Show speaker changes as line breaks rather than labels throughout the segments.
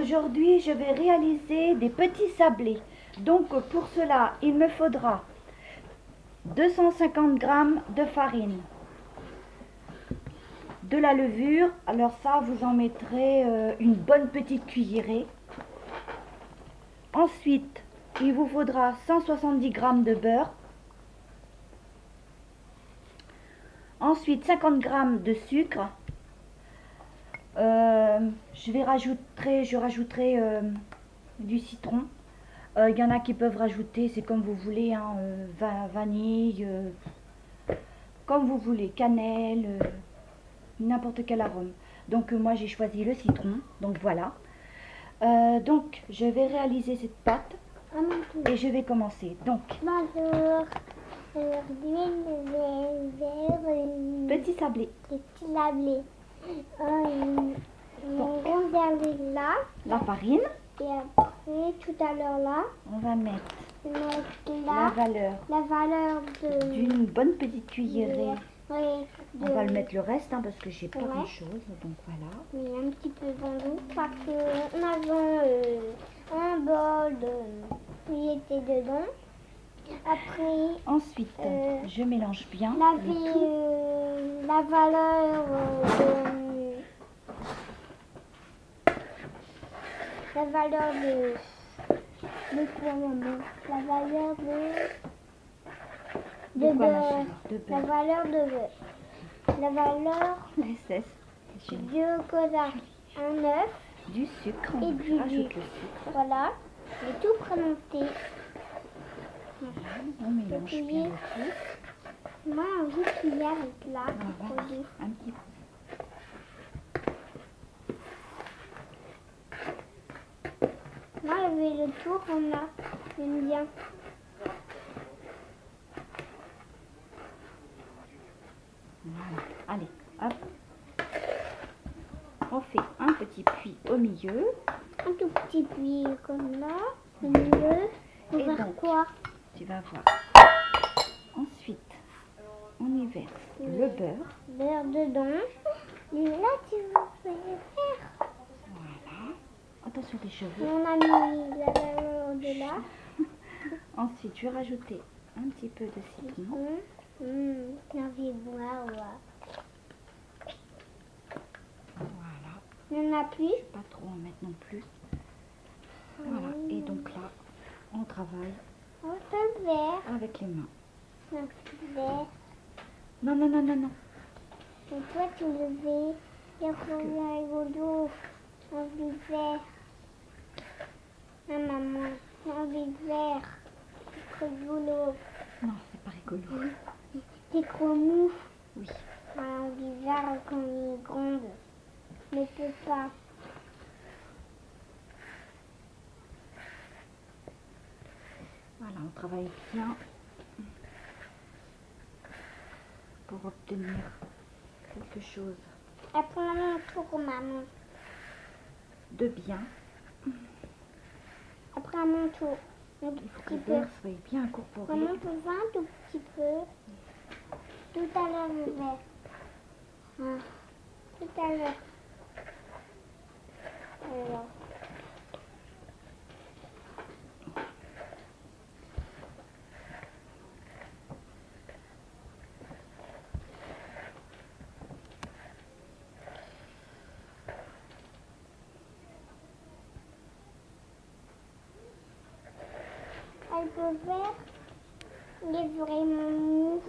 aujourd'hui, je vais réaliser des petits sablés. Donc, pour cela, il me faudra 250 g de farine, de la levure. Alors ça, vous en mettrez une bonne petite cuillerée. Ensuite, il vous faudra 170 g de beurre. Ensuite, 50 g de sucre. Je rajouterai du citron. Il y en a qui peuvent rajouter, c'est comme vous voulez, hein, vanille, comme vous voulez, cannelle, n'importe quel arôme. Donc moi j'ai choisi le citron, donc voilà. Donc je vais réaliser cette pâte et je vais commencer. Donc,
Bonjour. Aujourd'hui, je vais
petit sablé.
les petits sablés. On regarder là.
La farine.
Et après, tout à l'heure là,
On va mettre
là, la valeur
d'une bonne petite cuillerée.
Oui,
On va le mettre le reste hein, parce que j'ai pas
Ouais.
grand chose. Donc voilà.
Oui, un petit peu vendu parce qu'on avait un bol qui était dedans. Après,
Ensuite, je mélange bien.
la valeur de quoi, maman? La valeur de
De quoi, ma
beurre.
chérie? De
La
beurre.
valeur de beurre. La valeur
SS.
de cola. Un œuf.
Du sucre.
Et du
Rajoute
jus.
le sucre.
Voilà. J'ai tout prémonté.
On mélange bien le tout.
Moi, envie qu'il y avec là.
Voilà. Un petit peu.
Moi, avec le tour, on a. J'aime bien.
Voilà. Allez, hop. On fait un petit puits au milieu.
Un tout petit puits comme là. Au milieu. Pour
Et
faire
donc,
quoi?
Tu vas voir. Ensuite, on y verse le beurre.
Beurre dedans. Et là, tu vas faire.
Voilà. Attention tes cheveux.
On a mis la valeur de là.
Ensuite, je vais rajouter un petit peu de citron.
J'ai envie de boire.
Voilà.
Il n'y en a plus.
Pas trop en mettre non plus. Voilà. Et donc là, on travaille
On peut vert.
avec les mains.
Un vert.
Non, non, non, non, non.
Et toi, tu le fais. Il y a combien rigolo. Envie vert. Ah, maman. Envie vert. C'est rigolo.
Non, c'est pas rigolo.
C'est trop mou.
Oui.
Envie vert quand il est grande. Mais peut pas.
Voilà, on travaille bien pour obtenir quelque chose
Après, mon tour, maman.
de bien.
Après, à mon tour. Un
Il faut que
petit
le
peu.
beurre soit bien incorporé.
Maman, peut faire un tout petit peu. Tout à l'heure, le vert. Ah, tout à l'heure. Alors. Le vert, il est vraiment mou.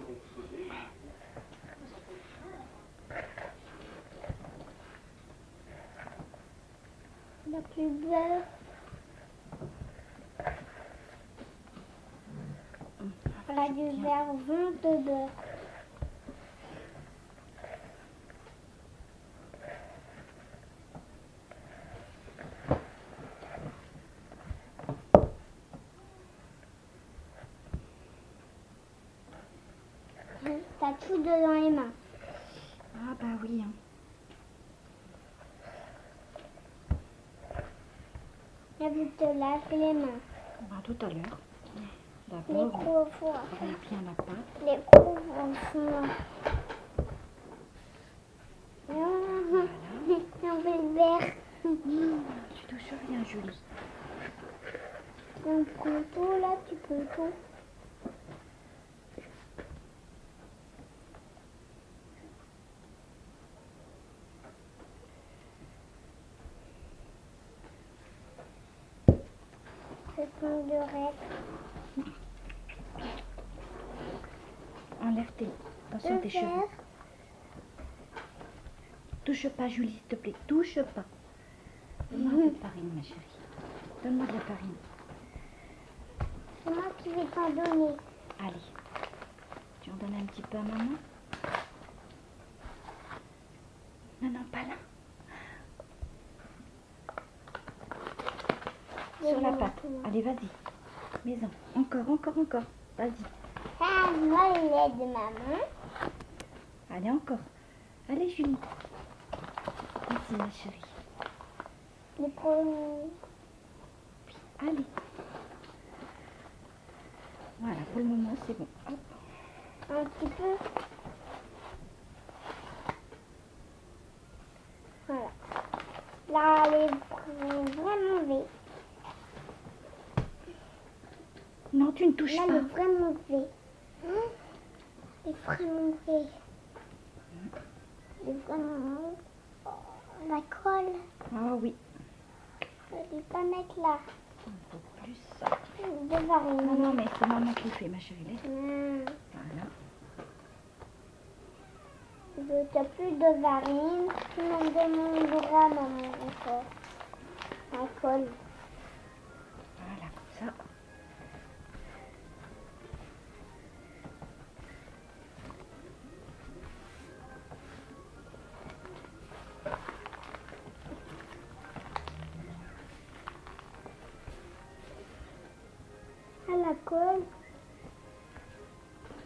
Il n'y a plus de beurre. Voilà du verre, 20 de beurre. T'as tout dedans les mains.
Ah bah oui. Hein.
Là, vous te lavez les mains.
Bah, tout à l'heure.
Les
D'abord,
coups au four.
on travaille bien la pâte.
Les coups au four. On fait le verre.
Tu touches rien, Julie.
On prend tout là, tu peux tout. C'est ton de rêve.
Enlève tes... Attention tes cheveux.
Faire.
Touche pas, Julie, s'il te plaît. Touche pas. Donne-moi un peu de farine, ma chérie. Donne-moi de la farine.
C'est moi qui vais t'en donner.
Allez. Tu en donnes un petit peu à maman? Non, non, pas là. Sur la patte. Allez, vas-y. Mets-en. Encore, encore, encore. Vas-y.
Ah, moi, il est de maman.
Allez, encore. Allez, Julie. Vas-y, ma chérie.
Le premier.
Allez. Voilà, pour le moment, c'est bon. Hop.
Un petit peu. Voilà. Là, elle est vraiment V.
Non, tu ne touches
Là,
pas.
elle est vraiment V. Elle est vraiment V. Elle est vraiment... Oh, la colle.
Ah oui.
Je vais pas mettre là.
Il faut plus ça.
De farine.
Non, non, mais c'est maman qui le fait, ma chérie. Laisse.
Hmm.
Voilà.
Je n'ai plus de farine. Tu m'en demanderas, maman, encore. La colle.
Voilà, comme ça.
À la colle.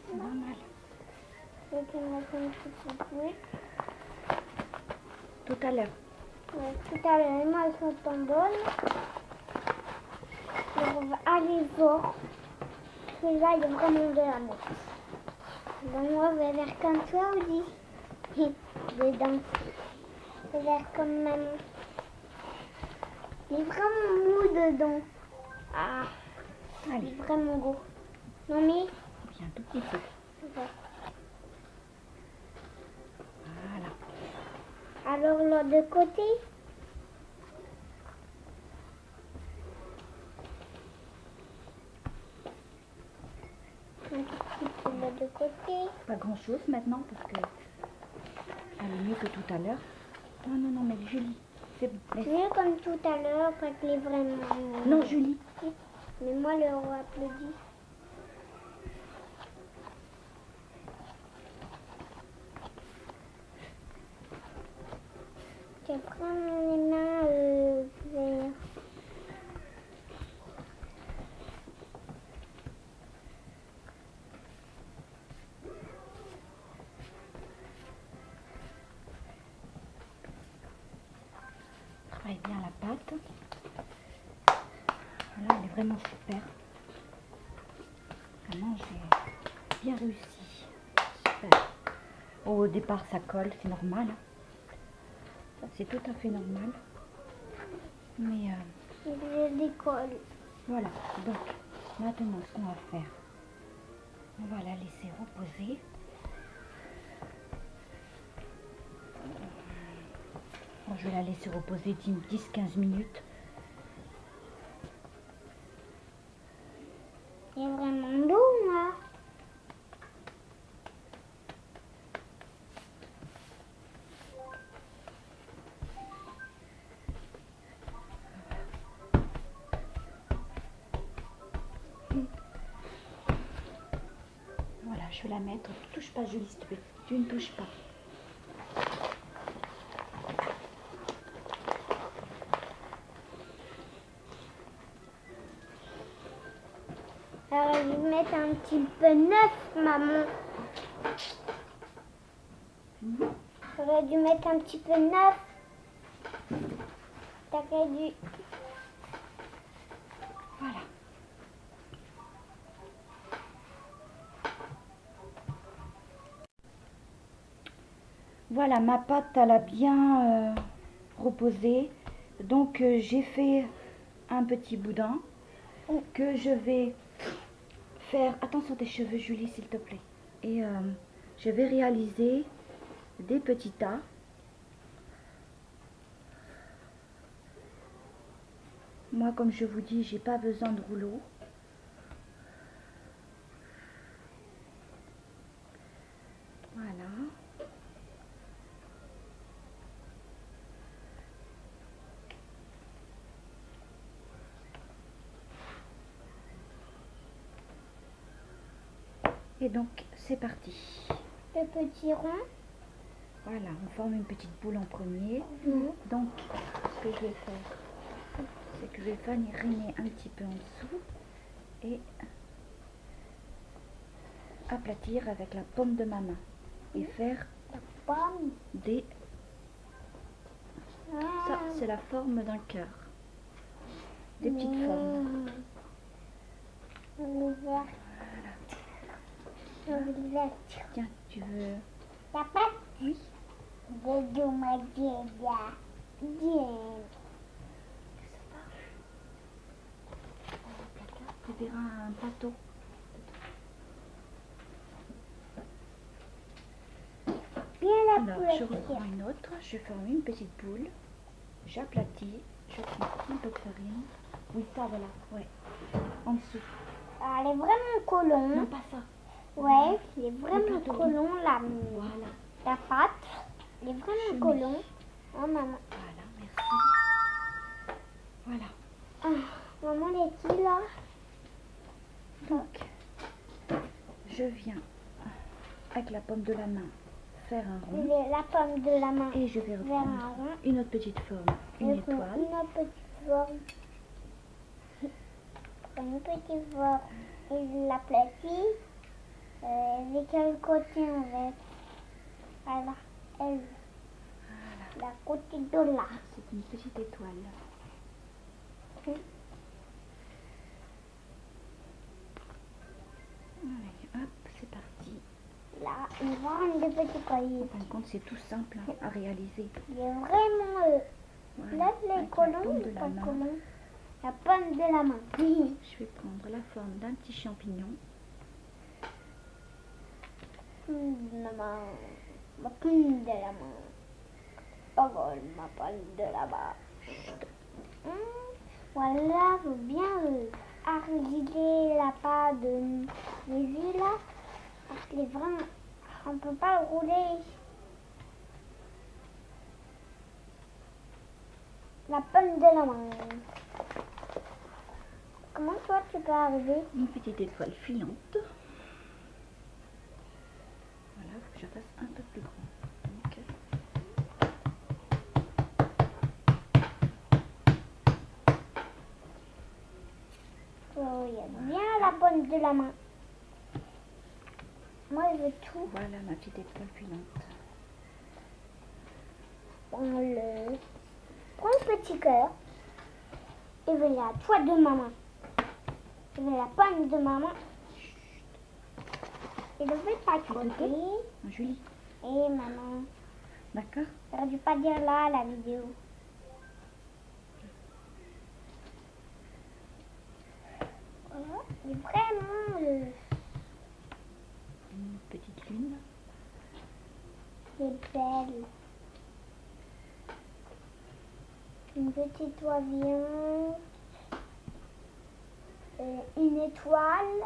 C'est normal.
Je vais te mettre un petit peu.
Tout à l'heure.
Ouais, tout à l'heure, moi, elles sont en bonne. Alors, on va aller voir. Celui-là, il est vraiment de la mousse. Ben, moi, je vais faire comme toi aussi. Dedans. Je vais faire comme maman. Il est vraiment mou dedans. Ah, il
Allez,
est vraiment gros. Non, mais...
bien tout petit peu.
Ouais.
Voilà.
Alors, l'autre côté. Un petit peu l'autre côté.
Pas grand chose maintenant parce que elle est mieux que tout à l'heure. Non, non, non, mais Julie, c'est bon. Laisse.
Mieux comme tout à l'heure, quand il est vraiment...
Non, Julie.
Mais moi, le roi applaudit. Je prends les mains verts.
Travaille bien la pâte. Voilà, elle est vraiment super. Vraiment, j'ai bien réussi. Super. Au départ, ça colle, c'est normal. Ça, c'est tout à fait normal. Mais
Je décolle.
voilà. Donc, maintenant, ce qu'on va faire, on va la laisser reposer. Bon, je vais la laisser reposer 10-15 minutes.
Il y a vraiment d'eau, moi.
Voilà, je vais la mettre. Ne touche pas, Julie, s'il te plaît. Tu ne touches pas.
Alors, je vais mettre un petit peu neuf, maman. J'aurais dû mettre un petit peu neuf. T'aurais dû...
Voilà. Voilà, ma pâte, elle a bien reposé. Donc j'ai fait un petit boudin que je vais faire. Attention tes cheveux, Julie, s'il te plaît. Et je vais réaliser des petits tas. Moi, comme je vous dis, j'ai pas besoin de rouleau. Voilà. Et donc, c'est parti.
Le petit rond.
Voilà, on forme une petite boule en premier. Donc, ce que je vais faire, c'est que je vais fariner un petit peu en dessous et aplatir avec la paume de ma main et faire
La pomme.
des... Ça,
Ah.
c'est la forme d'un cœur. Des petites formes.
Le vert. Le vert.
Tiens, tu veux...
La pâte.
Oui.
De Domadia. Bien.
Tu verras un plateau.
Bien la
Alors, je
poêle.
reprends une autre. Je forme une petite boule. J'aplatis. Je prends un peu de farine. Oui, ça, voilà. Ouais. En dessous.
Ah, elle est vraiment colon.
Non, pas ça.
Ouais, il est vraiment
plateau.
colon
Voilà.
la pâte. Il est vraiment
Chemise.
colon. Oh maman.
Voilà, merci. Voilà.
Ah, maman, elle est qui là?
Donc, je viens avec la paume de la main faire un rond.
La pomme de la main.
Et je vais
Vers un
reprendre
rond.
une autre petite forme, une
Je prends
étoile.
Une petite forme. Une petite forme. Et je l'aplatis. Avec quel côté on va? Voilà. Elle. La côté de là.
C'est une petite étoile. Allez, hop, c'est parti.
Là, une grande de petits
En
colliers.
fin de compte, c'est tout simple hein, à réaliser.
Il est vraiment...
Voilà.
Là, les
Avec la
colons,
paume
il
de
est
la
pas
main,
colon. La pomme de la main.
je vais prendre la forme d'un petit champignon.
Ma main. Ma pomme de la main. Oh, ma pomme de la main. Voilà, faut bien argiler la pâte de Jésus là. Parce qu'il est vraiment... On peut pas le rouler. La pomme de la main. Comment toi tu peux arriver?
Une petite étoile filante. Voilà, il faut que je fasse un peu plus grand. Donc,
Oh, il y a bien la pomme de la main. Moi, je veux tout.
voilà ma petite étoile filante.
On le prend le petit cœur. Et voilà, toi de maman. Et voilà la pomme de maman. Et le petit à côté.
Julie,
Et maman.
d'accord?
J'aurais dû pas dire là la vidéo. Voilà, il est vraiment
Une petite lune.
il est belle. Une petite oisillon. Une étoile.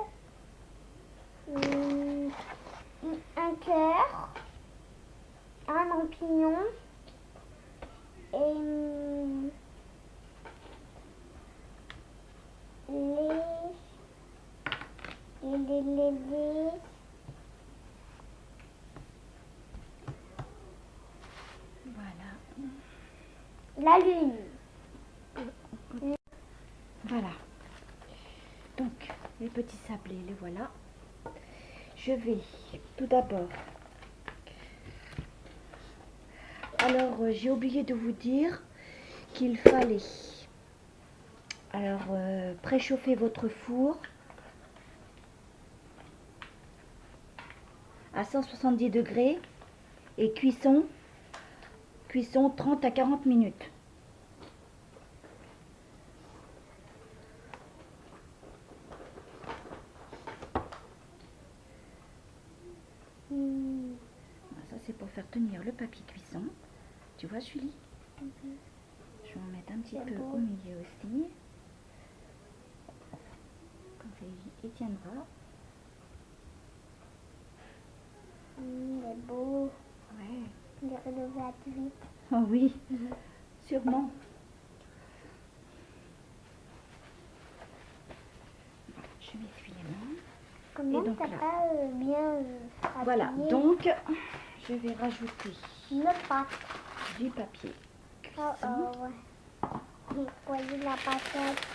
Un cœur. Un champignon. Et les
Voilà.
la lune.
Voilà. Donc, les petits sablés, les voilà. Je vais tout d'abord... Alors, j'ai oublié de vous dire qu'il fallait... Alors, préchauffer votre four à 170 degrés et cuisson 30 à 40 minutes. tenir le papier cuisson. Tu vois, Julie? Je vais en mettre un petit
C'est
peu
beau.
au milieu aussi. Comme ça, il tiendra.
Il est beau.
Ouais.
On dirait le va vite.
Oh oui, sûrement. Je m'essuie les mains.
Comment
donc
t'as
là.
pas bien
Voilà,
appuyé
donc je vais rajouter
le pâte.
du papier
Oh
cuisson.
oh, ouais. J'ai croisé la patate.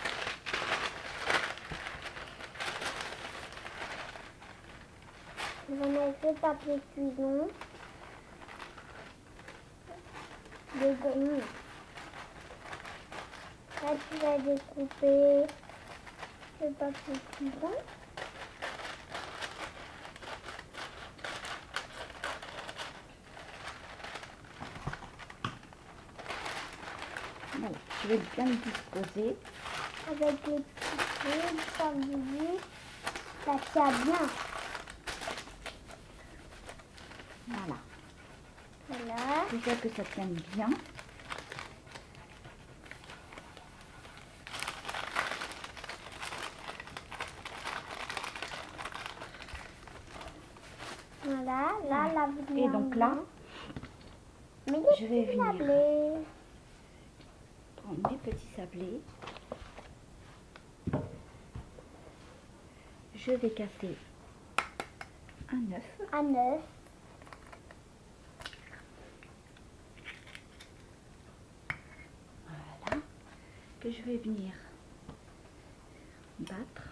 Je vais mettre le papier cuisson. Dedans. Là, tu vas découper le papier cuisson.
Voilà, je vais bien le disposer.
Avec les petits trucs, comme vous dites, ça tient bien.
Voilà,
Voilà.
déjà que ça tienne bien.
Voilà, là, la
Et donc là,
mais
je vais venir
sablés.
prendre des petits sablés. Je vais casser un œuf.
À 9.
Voilà, que je vais venir battre.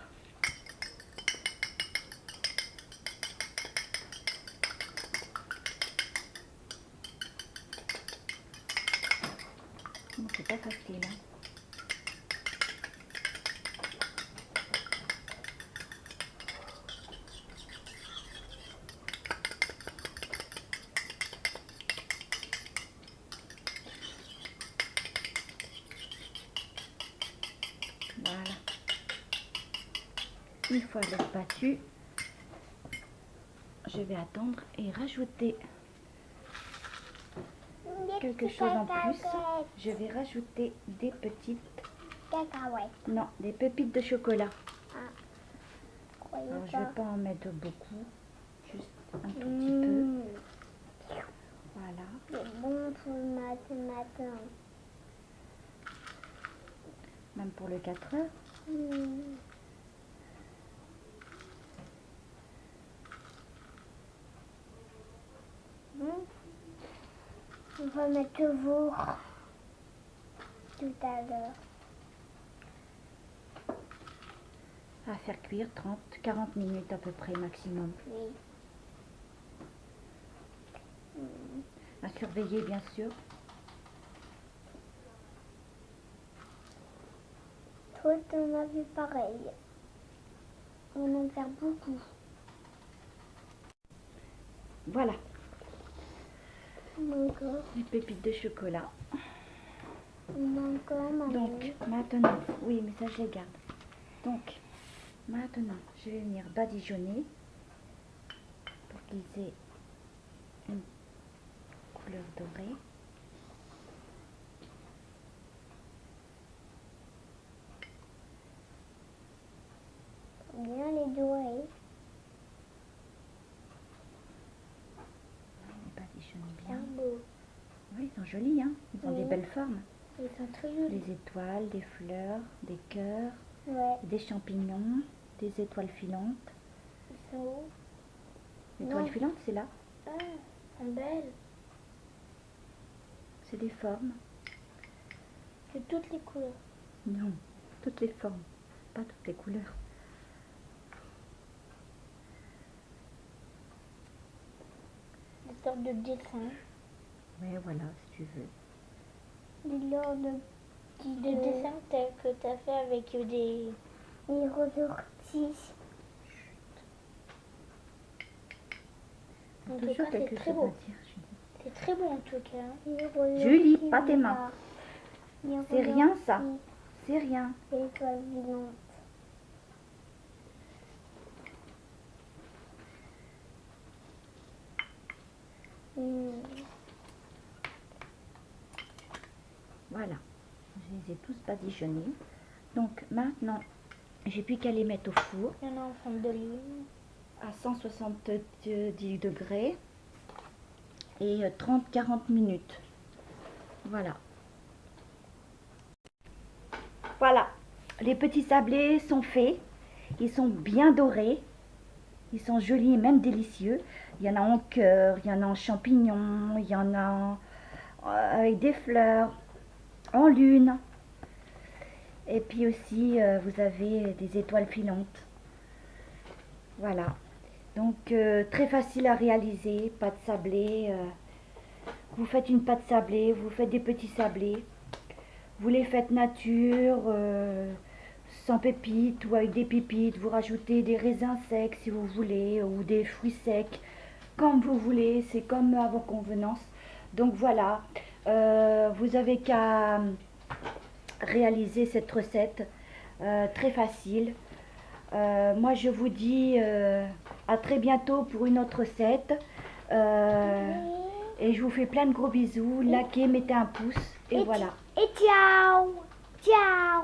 Bon, c'est pas facile, hein. Voilà. Une fois l'œuf battu, je vais attendre et rajouter quelque chose en plus. Je vais rajouter des petites,
Cacahuètes.
non, des pépites de chocolat.
Croyez
Alors, je
pas.
vais pas en mettre beaucoup, juste un tout petit peu. Voilà.
C'est bon pour le matin.
Même pour le 4 heures.
On va mettre le four tout à l'heure.
À faire cuire 30-40 minutes à peu près maximum.
Oui.
À surveiller bien sûr.
Toi, t'en as vu pareil. On en fait beaucoup.
Voilà,
Encore.
les pépites de chocolat.
Encore, maman.
Donc maintenant, oui mais ça je les garde. Donc maintenant je vais venir badigeonner pour qu'ils aient une couleur dorée.
Bien les doigts.
On les badigeonne
Bien
bien.
beau.
Oui, ils sont jolis, hein. Ils ont des
Oui.
belles formes.
Ils sont très jolis.
Des étoiles, des fleurs, des cœurs,
Ouais.
des champignons, des étoiles filantes.
Ils sont où?
L'étoile
Non.
filante, c'est là.
Ah, elles sont belles.
C'est des formes.
C'est toutes les couleurs.
Non, toutes les formes, pas toutes les couleurs.
Des sortes de dessins.
Oui, voilà, si tu veux.
Des sortes de petits dessins que tu as fait avec des ressortis. En tout
Toujours
cas,
quelque
c'est
chose
très beau.
à dire, Julie.
C'est très beau en tout cas.
Julie, pas tes mains. C'est rien ça. C'est rien.
Étoiles vivantes.
Voilà, je les ai tous badigeonnés. Donc maintenant, j'ai plus qu'à les mettre au four
Il y en a en forme de lune.
à 170 degrés et 30-40 minutes. Voilà. Voilà, les petits sablés sont faits. Ils sont bien dorés. Ils sont jolis et même délicieux. Il y en a en cœur, il y en a en champignons, il y en a avec des fleurs, en lune. Et puis aussi, vous avez des étoiles filantes. Voilà. Donc, très facile à réaliser. Pâte sablée. Vous faites une pâte sablée, vous faites des petits sablés. Vous les faites nature, sans pépites ou avec des pépites. Vous rajoutez des raisins secs si vous voulez, ou des fruits secs, comme vous voulez. C'est comme à vos convenances. Donc voilà, vous avez qu'à réaliser cette recette très facile. Moi je vous dis à très bientôt pour une autre recette. Et je vous fais plein de gros bisous. Likez, mettez un pouce et voilà.
Et ciao. Ciao.